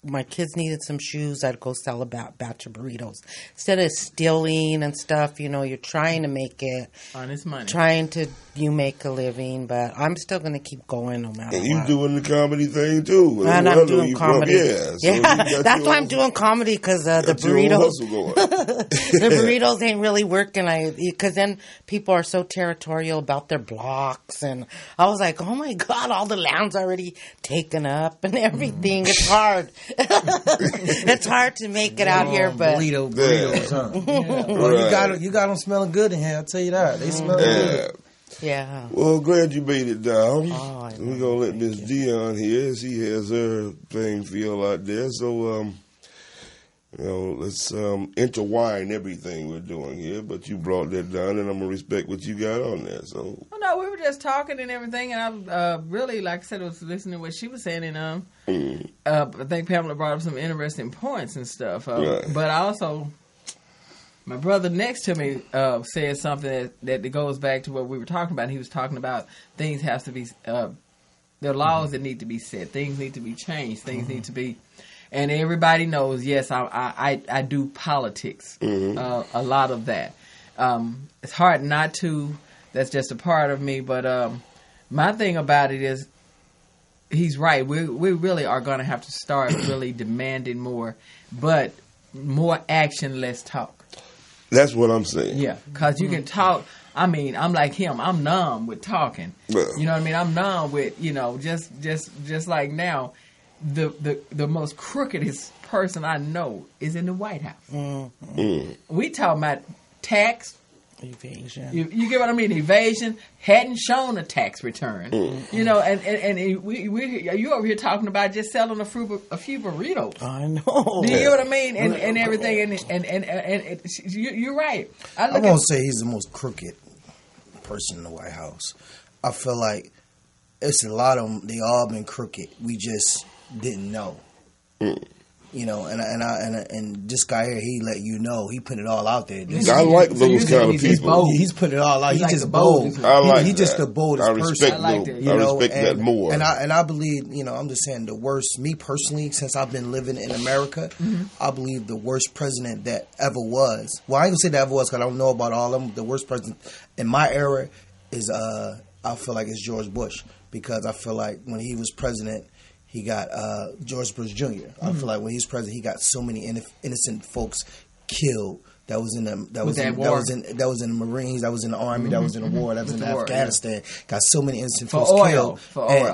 my kids needed some shoes. I'd go sell a batch of burritos instead of stealing and stuff. You're trying to make it honest money, trying to make a living. But I'm still going to keep going no matter and what. you doing the comedy thing too, and I'm doing comedy. So that's why I'm doing comedy because the burritos, the burritos ain't really working. Because then people are so territorial about their blocks, and I was like, oh my God, all the land's already taken up and everything. It's hard. It's hard to make it out here, but burritos, huh? Well, you got them smelling good in here. I'll tell you that they smell good. Yeah. Well, glad you made it down. Oh, we're gonna let Miss Dion here. She has her playing field out there, so let's intertwine everything we're doing here. But you brought that down, and I'm gonna respect what you got on there. So. Well, no, we were just talking and everything, and I really, like I said, was listening to what she was saying, and I think Pamela brought up some interesting points and stuff. Right. But I also, my brother next to me said something that goes back to what we were talking about. He was talking about things have to be, there are laws that need to be set, things need to be changed, things need to be. And everybody knows, yes, I do politics, a lot of that. It's hard not to. That's just a part of me. But my thing about it is, he's right. We really are going to have to start really demanding more, but more action, less talk. That's what I'm saying. Yeah, because you can talk. I mean, I'm like him. I'm numb with talking. Well, you know what I mean? I'm numb with, just like now. The most crookedest person I know is in the White House. We talking about tax evasion. You get what I mean? Evasion, hadn't shown a tax return. And we you over here talking about just selling a few burritos. I know. Do you get what I mean? And everything. And you're right. I won't say he's the most crooked person in the White House. I feel like it's a lot of them. They all been crooked. We just didn't know. And this guy here, he let you know. He put it all out there. I like those kind of people. He's put it all out. He's just bold. He's just the boldest person. I respect that more. And I believe, I'm just saying the worst, me personally, since I've been living in America, I believe the worst president that ever was. Well, I ain't gonna say that ever was because I don't know about all of them. The worst president in my era is, I feel like it's George Bush, because I feel like when he was president, he got George Bush Jr. I feel like when he was president, he got so many innocent folks killed. That was in the that was in the Marines. That was in the Army. That was in the war. That was in Afghanistan. Yeah. Got so many innocent folks killed,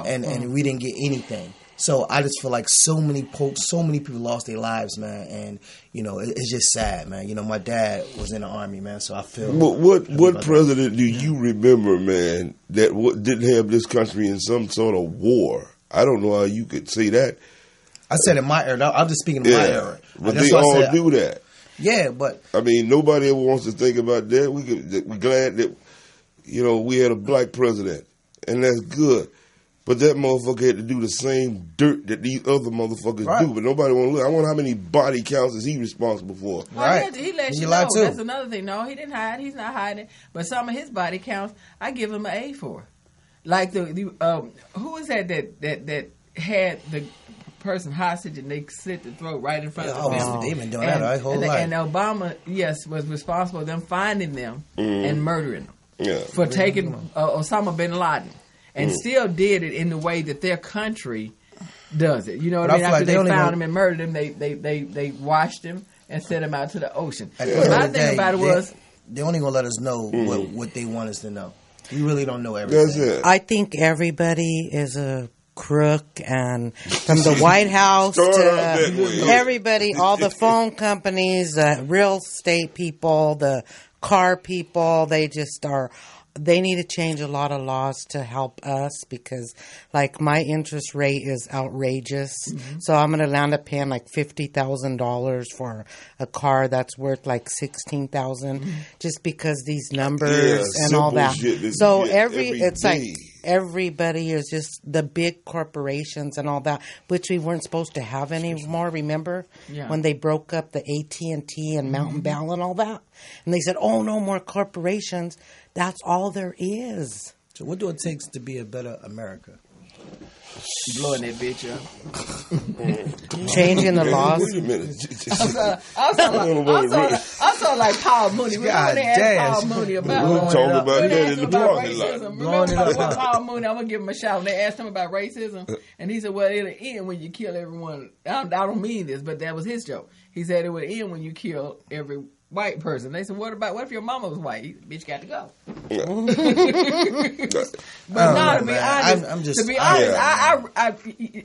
and we didn't get anything. So I just feel like so many people lost their lives, man, and it's just sad, man. My dad was in the Army, man, so I feel. What president do you remember, man, that didn't have this country in some sort of war? I don't know how you could say that. I said in my era. I'm just speaking of my era. But they all do that. Yeah, but I mean, nobody ever wants to think about that. We're glad that we had a black president, and that's good. But that motherfucker had to do the same dirt that these other motherfuckers do. But nobody want to look. I wonder how many body counts is he responsible for? Right. He let you know. That's another thing. No, he didn't hide. He's not hiding. But some of his body counts, I give him an A for. Like who was that had the person hostage and they slit the throat right in front of the family? They've been doing that our whole life. And Obama, yes, was responsible for them finding them and murdering them for taking Osama bin Laden. And still did it in the way that their country does it. You know what I mean? After they found him and murdered him, they washed him and sent him out to the ocean. My thing about it was, they only gonna let us know what they want us to know. We really don't know everything. That's it. I think everybody is a crook, and from the White House to everybody, all the phone companies, the real estate people, the car people, they just are. They need to change a lot of laws to help us, because like my interest rate is outrageous. So I'm going to land up paying like $50,000 for a car that's worth like $16,000 just because these numbers and all that. So it's like everybody is just the big corporations and all that, which we weren't supposed to have anymore. Remember when they broke up the AT&T and Mountain Bell and all that, and they said, "Oh, no more corporations." That's all there is. So, what do it take to be a better America? Blowing that bitch up. Changing the laws. Wait a minute. I saw like Paul Mooney. God Remember they asked damn. Paul Mooney about We're talking about when they that asked in him the about parking lot. racism. Blowing Remember it up. Paul Mooney? I'm gonna give him a shout. And they asked him about racism, and he said, "Well, it'll end when you kill everyone." I don't mean this, but that was his joke. He said it would end when you kill every white person. They said, "What if your mama was white? Bitch got to go." But no, to be honest,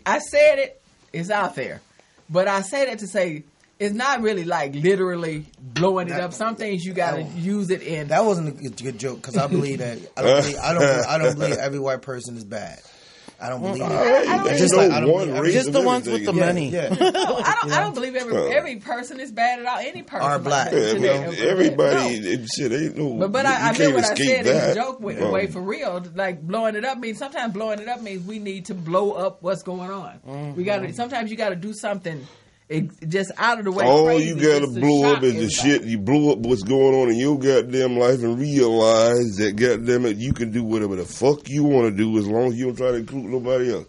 I said it. It's out there, but I say that to say it's not really like literally blowing it up. Some things you got to use it in. That wasn't a good joke because I believe that I don't believe every white person is bad. I don't believe it. Just the ones with the money. Yeah. No, I don't believe every person is bad at all. Any person Are black. Everybody, shit ain't no. But I meant what I said in a joke way for real. Like blowing it up means sometimes blowing it up means we need to blow up what's going on. Mm-hmm. We got to sometimes you got to do something. Just out of the way. All crazy you gotta just to blow shock up is the everybody. shit. You blow up what's going on in your goddamn life and realize that goddamn it, you can do whatever the fuck you want to do as long as you don't try to include nobody else.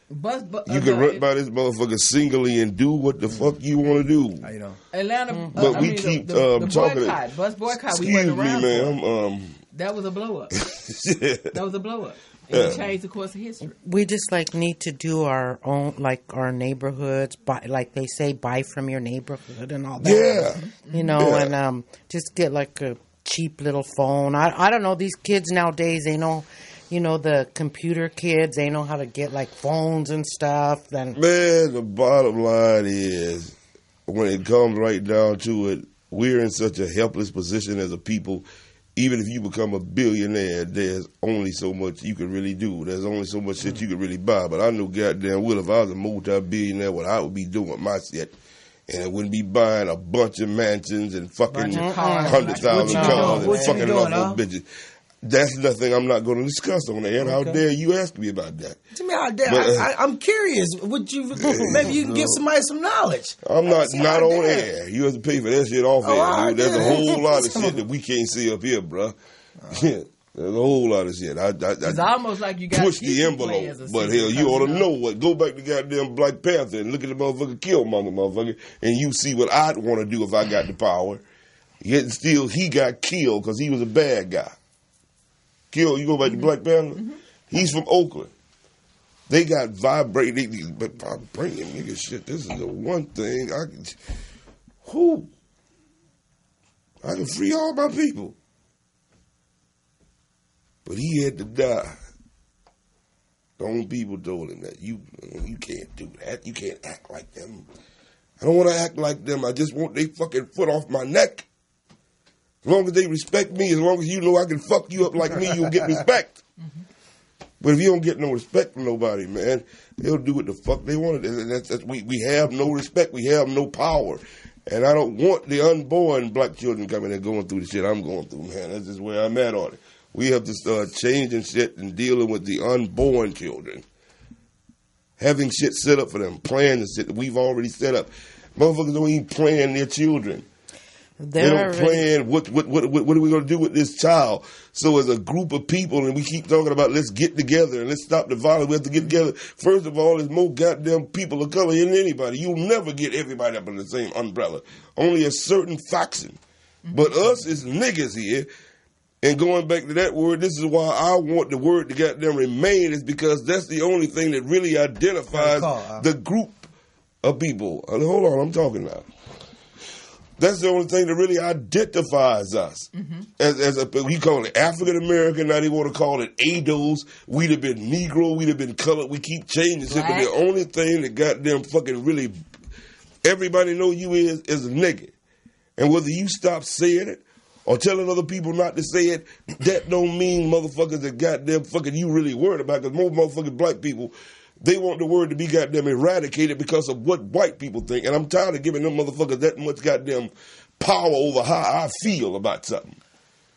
You can run by this motherfucker singly and do what the fuck you want to do. How you know? Atlanta, But we keep the talking. boycott, bus boycott. Excuse We went me, around man. that was a blow up. That was a blow up. It changed the course of history. We just need to do our own, our neighborhoods, like they say, buy from your neighborhood and all that. Yeah. And just get a cheap little phone. I don't know, these kids nowadays, they know, the computer kids, they know how to get phones and stuff. And Man, the bottom line is, when it comes right down to it, we're in such a helpless position as a people. Even if you become a billionaire, there's only so much you can really do. There's only so much shit you can really buy. But I know goddamn well if I was a multi-billionaire, what I would be doing with my shit. And I wouldn't be buying a bunch of mansions and fucking 100,000 cars and fucking off those bitches. That's nothing I'm not going to discuss on air. How dare you ask me about that? To me, how dare I'm curious. Would you maybe you can give somebody some knowledge? I'm not on air. You have to pay for that shit off air, dude. There's a whole lot of shit that we can't see up here, bro. There's a whole lot of shit. It's almost like you got push the envelope, but hell, you ought to know what. Go back to goddamn Black Panther and look at the motherfucker Killmonger, motherfucker, and you see what I'd want to do if I got the power. Yet still, he got killed because he was a bad guy. You go back to Black Panther? Mm-hmm. He's from Oakland. They got vibrating nigga shit. This is the one thing I can free all my people. But he had to die. The own people told him that you can't do that. You can't act like them. I don't want to act like them. I just want they fucking foot off my neck. As long as they respect me, as long as you know I can fuck you up like me, you'll get respect. Mm-hmm. But if you don't get no respect from nobody, man, they'll do what the fuck they want. We have no respect. We have no power. And I don't want the unborn black children coming and going through the shit I'm going through, man. That's just where I'm at on it. We have to start changing shit and dealing with the unborn children. Having shit set up for them, planning the shit that we've already set up. Motherfuckers don't even plan their children. They don't plan what are we going to do with this child. So as a group of people, and we keep talking about let's get together and let's stop the violence, we have to get together. First of all, there's more goddamn people of color than anybody. You'll never get everybody up under the same umbrella. Only a certain faction. Mm-hmm. But us as niggas here, and going back to that word, this is why I want the word to goddamn remain, is because that's the only thing that really identifies the group of people. Hold on, I'm talking now. That's the only thing that really identifies us. Mm-hmm. We call it African American, now they want to call it ADOS. We'd have been Negro, we'd have been colored. We keep changing shit, but the only thing that goddamn fucking really everybody know you is a nigga. And whether you stop saying it or telling other people not to say it, that don't mean motherfuckers that goddamn fucking you really worried about, because most motherfucking black people, they want the word to be goddamn eradicated because of what white people think. And I'm tired of giving them motherfuckers that much goddamn power over how I feel about something.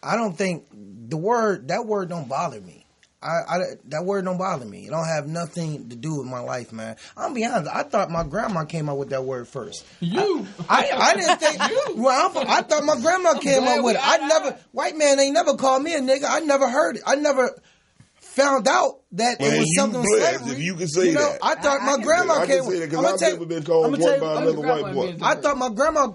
I don't think that word don't bother me. that word don't bother me. It don't have nothing to do with my life, man. I'm be honest. I thought my grandma came up with that word first. I didn't think. Well, I thought my grandma came up with it. White man ain't never called me a nigga. I never heard it. I never found out that it was something slavery. If you can say that. I thought my grandma came with it. Because I've never been called one by another white boy. I thought my grandma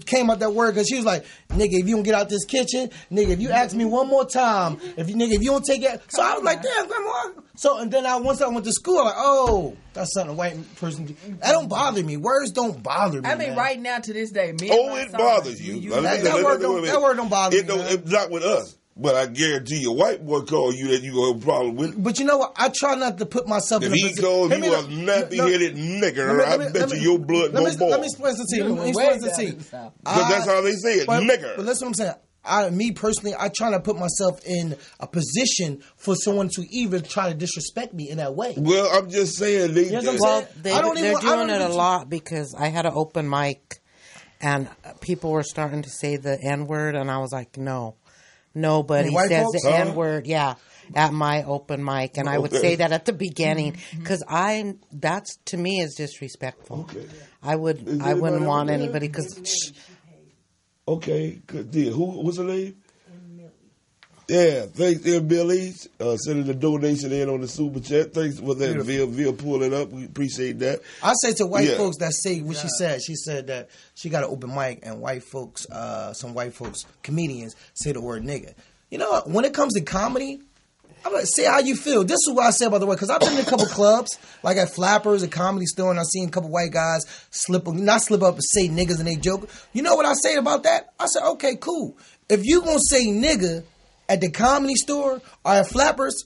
came out that word because she was like, nigga, if you don't get out this kitchen, nigga, if you ask me one more time, if you don't take it. So I was like, damn, grandma. So, and then once I went to school, I'm like, oh, that's something a white person do. That don't bother me. Words don't bother me. I mean, man. Right now to this day, it bothers you. That word don't bother me. It's not with us. But I guarantee you, a white boy call you that you gonna have a problem with. But you know what? I try not to put myself in a position. If he calls you a nappy-headed nigger, I bet you your blood go boil. Let me explain something to you. Because that's how they say it, nigger. But listen what I'm saying. Me personally, I try to put myself in a position for someone to even try to disrespect me in that way. Well, I'm just saying. They're doing it a lot because I had an open mic and people were starting to say the N-word and I was like, no. Nobody says the N-word, at my open mic. And I would say that at the beginning because that's to me is disrespectful. Okay. I wouldn't want anybody because. Okay, good deal. What's her name? Yeah, thanks, Billy. Sending the donation in on the super chat. Thanks for that, Vil pull it up. We appreciate that. I say to white folks that say what she said. She said that she got an open mic, and white folks, some white folks, comedians, say the word nigga. You know what? When it comes to comedy, I'm gonna say how you feel. This is what I say about the word because I've been in a couple clubs, like at Flappers, a comedy store, and I've seen a couple white guys not slip up and say niggas and they joke. You know what I say about that? I said, okay, cool. If you gonna say nigga at the comedy store or at Flappers,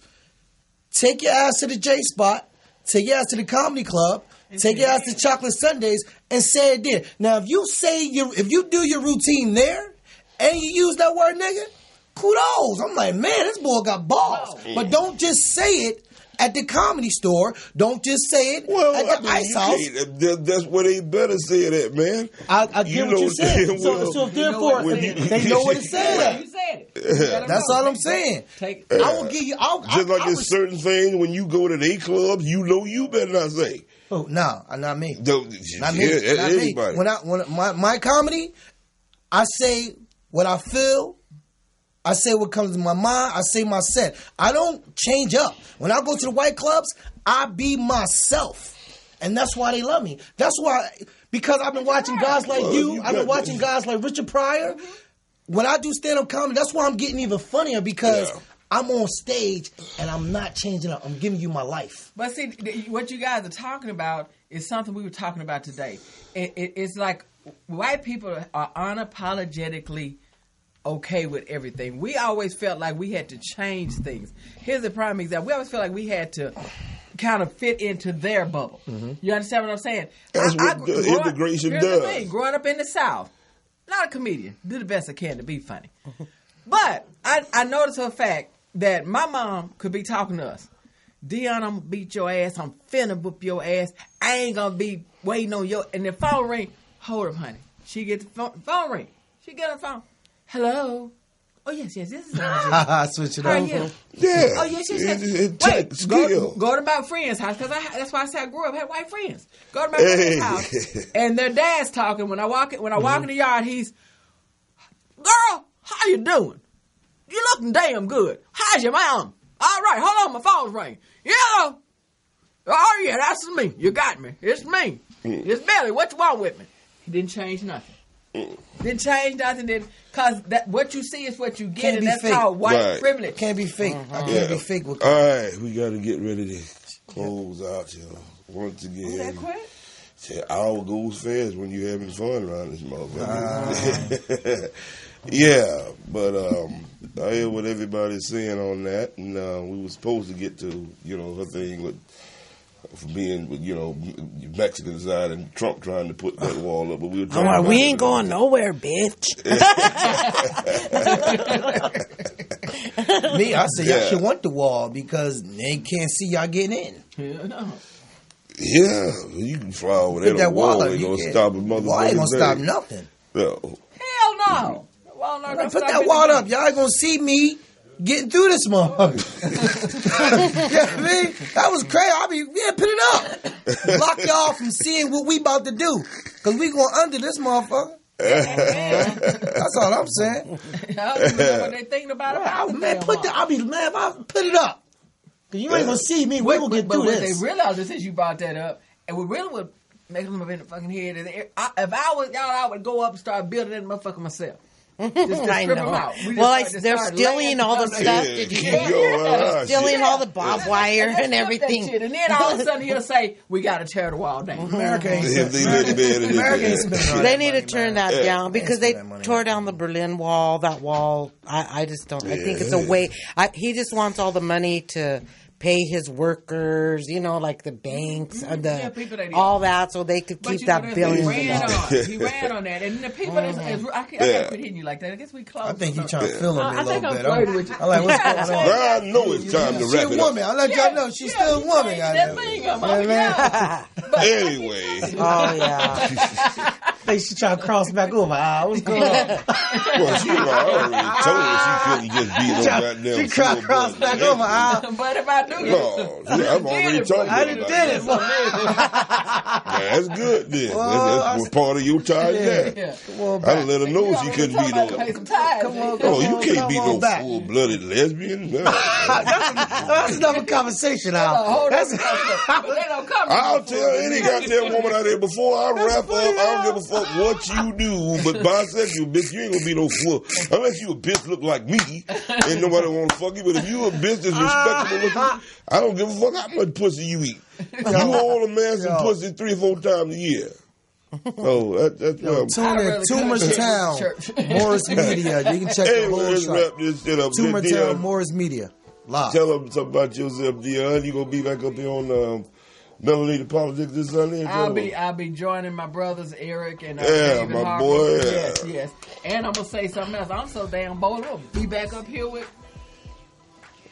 take your ass to the J Spot, take your ass to the comedy club, take your ass to Chocolate Sundays, and say it there. Now, if you do your routine there and you use that word nigga, kudos. I'm like, man, this boy got balls. But don't just say it at the comedy store. Don't just say it at the Ice House. That's where they better say it at, man. I get what you said. So therefore, they know what to say at. You said it. That's all I'm saying. I will give you. Just like there's certain things when you go to the clubs, you know you better not say. Oh no, not me. Not me. Anybody. When my comedy, I say what I feel. I say what comes to my mind. I say my set. I don't change up. When I go to the white clubs, I be myself. And that's why they love me. That's why, because I've been watching guys like you. I've been watching guys like Richard Pryor. When I do stand-up comedy, that's why I'm getting even funnier because I'm on stage and I'm not changing up. I'm giving you my life. But see, what you guys are talking about is something we were talking about today. It's like white people are unapologetically okay with everything. We always felt like we had to change things. Here's a prime example. We always felt like we had to kind of fit into their bubble. Mm-hmm. You understand what I'm saying? That's what integration does. Here's the thing. Growing up in the South, not a comedian. Do the best I can to be funny. But I noticed for a fact that my mom could be talking to us. Dion, I'm going to beat your ass. I'm finna whoop your ass. I ain't going to be waiting on your... And the phone ring. Hold up, honey. She get the phone ring. She get on the phone. Hello. Oh, yes, this is I switch it over. How are you? Yeah. Oh, yes. Wait, go to my friend's house, because that's why I said I grew up, had white friends. Go to my friend's house, and their dad's talking. When I walk in the yard, he's, girl, how you doing? You looking damn good. How's your mom? All right, hold on, my phone's ringing. Yeah. Oh, yeah, that's me. You got me. It's me. It's Billy. What you want with me? He didn't change nothing. Didn't change nothing. Because what you see is what you get, can't and that's fake. Called white privilege. Can't be fake. I can't be fake with all right, we got to get ready to close out, y'all. Once again. Was that quick? Our goes fast when you're having fun around this motherfucker. Yeah, but I hear what everybody's saying on that, and we were supposed to get to, her thing with for being, Mexican side and Trump trying to put that wall up, but we were trying we ain't going nowhere, bitch. Me, I say y'all should want the wall because they can't see y'all getting in. Yeah, you can fly over that wall. Ain't gonna stop a motherfucker. Wall ain't gonna stop nothing. No. Hell no. Put that wall up. Y'all ain't gonna see me. getting through this motherfucker. You know what I mean? That was crazy. I mean, yeah, put it up. Block y'all from seeing what we about to do. Because we going under this motherfucker. That's all I'm saying. I don't know what they thinking about it. I put it up. Because you ain't going to see me. We going to get through this. But what they realized is since you brought that up, and we really would make them up in the fucking head. If I was y'all, I would go up and start building that motherfucker myself. Just I strip know. them out. Well, they're stealing all the stuff. Did you hear? Stealing all the barbed wire and everything. And then all of a sudden he'll say, "We got to tear the wall down." America ain't spending They need to turn that down because they tore down the Berlin Wall. That wall, I just don't. I think it's a way. He just wants all the money to pay his workers, like the banks and all that, so they could keep that billion. He ran on that, and the people. I can't quit hitting you like that. I guess we close. I think he's trying to fill him a little bit. I'm with you. I'm like, what's going on? Well, I know it's time to wrap it up. She's a woman. I let y'all know she's still a woman. Anyway. Oh yeah. Think she trying to cross back over. What's going on? Well, she already told her she couldn't just be no goddamn. She trying to cross back over. But if I do I've already told you. I done did it. That's good then. That's part of your time there. I done let her know she couldn't be no. You can't be no full-blooded lesbian. That's another conversation. I'll tell any goddamn woman out there before I wrap up, I don't give a fuck what you do, but bisexual bitch, you ain't gonna be no fool. Unless you a bitch look like me, ain't nobody wanna fuck you, but if you a bitch that's respectable looking, I don't give a fuck how much pussy you eat. You all a man some pussy 3 or 4 times a year. Oh, that's Toomer's Town, Morris Media. You can check the whole wrap this shit up. Toomer Town, Morris Media. Live. Tell them something about yourself, Dion. You gonna be back up here on Melanated Politics this Sunday? I'll be joining my brothers Eric and David my Harper. boy. Yes. And I'm gonna say something else. I'm so damn bold. I'll be back up here with.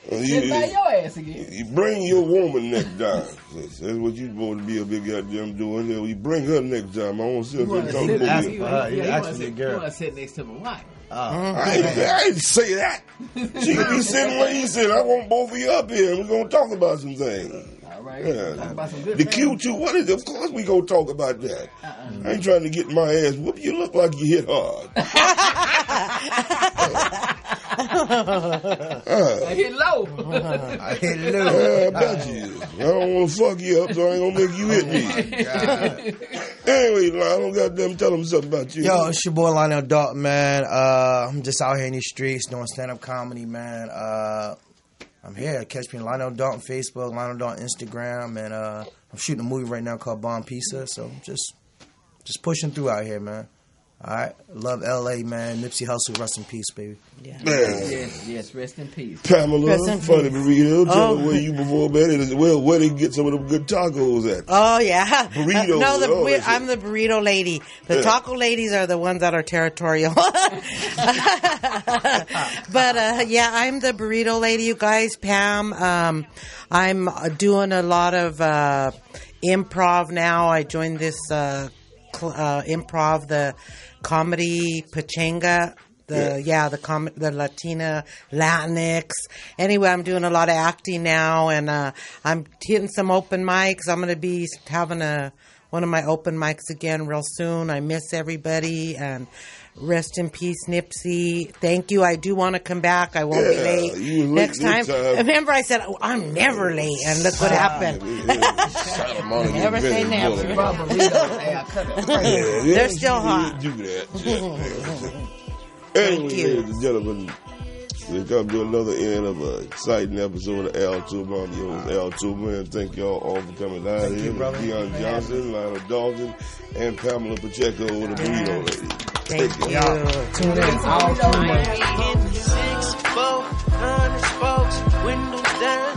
Sit by your ass again. You bring your woman next time. That's what you supposed to be a big goddamn doing. You bring her next time. I want to sit there talking about you. You want to sit next to my wife. I ain't say that. She could be sitting where you sit. I want both of you up here. We're going to talk about some things. All right. Talk about some good the Q2, what is it? Of course we going to talk about that. I ain't trying to get my ass whooped. You look like you hit hard. I hit low. I bet you. I don't want to fuck you up, so I ain't going to make you hit me. Anyway, I don't goddamn tell them something about you. Yo, it's your boy Lionel Dalton, man. I'm just out here in these streets doing stand-up comedy, man. I'm here. Catch me on Lionel Dalton Facebook, Lionel Dalton Instagram, and I'm shooting a movie right now called Bomb Pizza, so just pushing through out here, man. All right, love L.A., man. Nipsey Hussle, rest in peace, baby. Yeah. Yes, rest in peace. Pamela, funny burrito. Tell her where you before bed. Well, where they get some of them good tacos at? Oh yeah, burritos. I'm the burrito lady. The taco ladies are the ones that are territorial. But I'm the burrito lady. You guys, Pam. I'm doing a lot of improv now. I joined this improv, the comedy pachanga, the Latina, Latinx. Anyway, I'm doing a lot of acting now, and I'm hitting some open mics. I'm going to be having one of my open mics again real soon. I miss everybody, and rest in peace, Nipsey. Thank you. I do want to come back. I won't be late next time. Remember, I said, I'm never late, and look what happened. Never say never. They're still hot. Do that. Anyway, ladies and gentlemen, we come to another end of an exciting episode of Al Toomer. I'm your host, Al Toomer, and thank y'all all for coming out here. Deion Johnson, Lionel Dalton, and Pamela Pacheco, the burrito lady. Thank you. Tune in. All 6'4", honest folks, windows down.